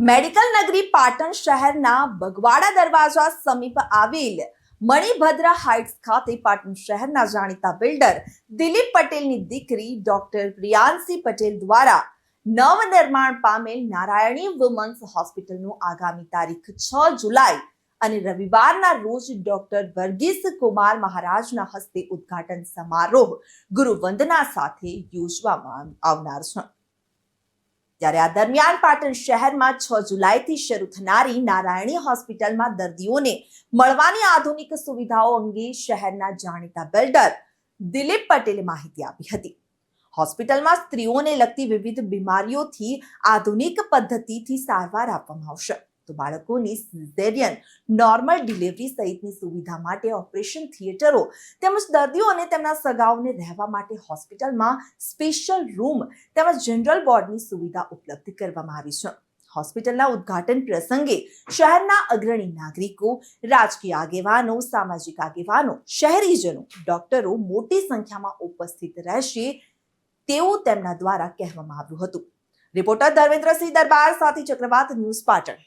Medical નગરી પાટણ શહેરના બગવાડા દરવાજા સમીપ આવેલ મણિભદ્ર હાઇટ્સ ખાતે પાટણ શહેરના જાણીતા બિલ્ડર દિલીપ પટેલની દીકરી ડોક્ટર પ્રિયાંશી પટેલ દ્વારા નવનિર્માણ પામેલ નારાયણી વુમન્સ હોસ્પિટલનું આગામી તારીખ 6 જુલાઈ અને રવિવારના રોજ ડોક્ટર વર્ગીસ કુમાર મહારાજના હસ્તે ઉદ્ઘાટન સમારોહ ગુરુવંદના સાથે યોજવામાં આવનાર છે। ત્યારે આ દરમિયાન પાટણ શહેરમાં 6 જુલાઈથી શરૂ થનારી નારાયણી હોસ્પિટલમાં દર્દીઓને મળવાની આધુનિક સુવિધાઓ અંગે શહેરના જાણીતા બિલ્ડર દિલીપ પટેલે માહિતી આપી હતી। હોસ્પિટલમાં સ્ત્રીઓને લગતી વિવિધ બીમારીઓથી આધુનિક પદ્ધતિથી સારવાર આપવામાં આવશે, તો બાળકોની સિઝેરિયન, નોર્મલ ડિલિવરી સહિતની સુવિધા માટે ઓપરેશન થિયેટરો તેમજ દર્દીઓને તેમના સગાઓને રહેવા માટે હોસ્પિટલમાં સ્પેશિયલ રૂમ તેમજ જનરલ વોર્ડની સુવિધા ઉપલબ્ધ કરવામાં આવી છે। હોસ્પિટલના ઉદ્ઘાટન પ્રસંગે શહેરના અગ્રણી નાગરિકો, રાજકીય આગેવાનો, સામાજિક આગેવાનો, શહેરીજનો, ડોક્ટરો મોટી સંખ્યામાં ઉપસ્થિત રહેશે તેવું તેમના દ્વારા કહેવામાં આવ્યું હતું। રિપોર્ટર ધર્મેન્દ્રસિંહ દરબાર સાથે ચક્રવાત ન્યૂઝ પાટણ।